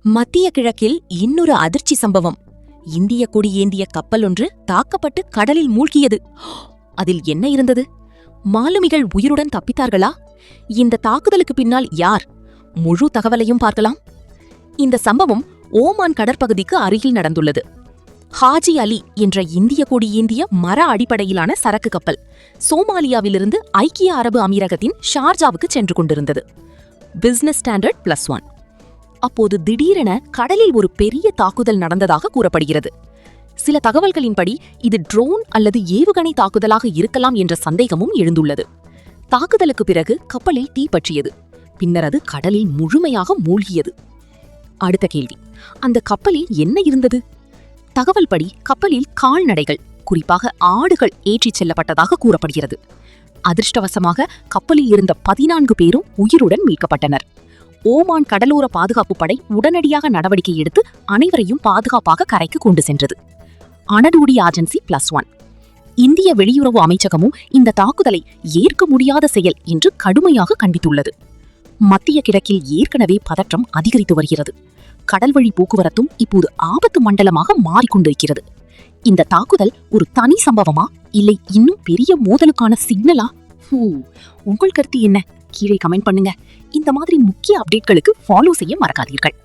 மத்திய கிழக்கில் இன்னொரு அதிர்ச்சி சம்பவம். இந்திய கொடி ஏந்திய கப்பல் ஒன்று தாக்கப்பட்டு கடலில் மூழ்கியது. அதில் என்ன இருந்தது? மாலுமிகள் உயிருடன் தப்பித்தார்களா? இந்த தாக்குதலுக்கு பின்னால் யார்? முழு தகவலையும் பார்க்கலாம். இந்த சம்பவம் ஓமான் கடற்பகுதிக்கு அருகில் நடந்துள்ளது. ஹாஜி அலி என்ற இந்திய கொடி ஏந்திய மர அடிப்படையிலான சரக்கு கப்பல் சோமாலியாவிலிருந்து ஐக்கிய அரபு அமீரகத்தின் ஷார்ஜாவுக்கு சென்று கொண்டிருந்தது. Business standard +1. அப்போது திடீரென கடலில் ஒரு பெரிய தாக்குதல் நடந்ததாக கூறப்படுகிறது. சில தகவல்களின்படி இது ட்ரோன் அல்லது ஏவுகணை தாக்குதலாக இருக்கலாம் என்ற சந்தேகமும் எழுந்துள்ளது. தாக்குதலுக்கு பிறகு கப்பலில் தீ பற்றியது. பின்னர் அது கடலில் முழுமையாக மூழ்கியது. அடுத்த கேள்வி, அந்த கப்பலில் என்ன இருந்தது? தகவல் படி கப்பலில் கால்நடைகள், குறிப்பாக ஆடுகள் ஏற்றிச் செல்லப்பட்டதாக கூறப்படுகிறது. அதிர்ஷ்டவசமாக கப்பலில் இருந்த 14 பேரும் உயிருடன் மீட்கப்பட்டனர். ஓமான் கடலோர பாதுகாப்பு படை உடனடியாக நடவடிக்கை எடுத்து அனைவரையும் பாதுகாப்பாக கரைக்கு கொண்டு சென்றது. Anatoly agency +1. இந்திய வெளியுறவு அமைச்சகமும் இந்த தாக்குதலை ஏற்க முடியாத செயல் என்று கடுமையாக கண்டித்துள்ளது. மத்திய கிழக்கில் ஏற்கனவே பதற்றம் அதிகரித்து வருகிறது. கடல்வழி போக்குவரத்தும் இப்போது ஆபத்து மண்டலமாக மாறிக்கொண்டிருக்கிறது. இந்த தாக்குதல் ஒரு தனி சம்பவமா, இல்லை இன்னும் பெரிய மோதலுக்கான சிக்னலா? உங்கள் கருத்து என்ன? கீழே கமெண்ட் பண்ணுங்க. இந்த மாதிரி முக்கிய அப்டேட்களுக்கு ஃபாலோ செய்ய மறக்காதீர்கள்.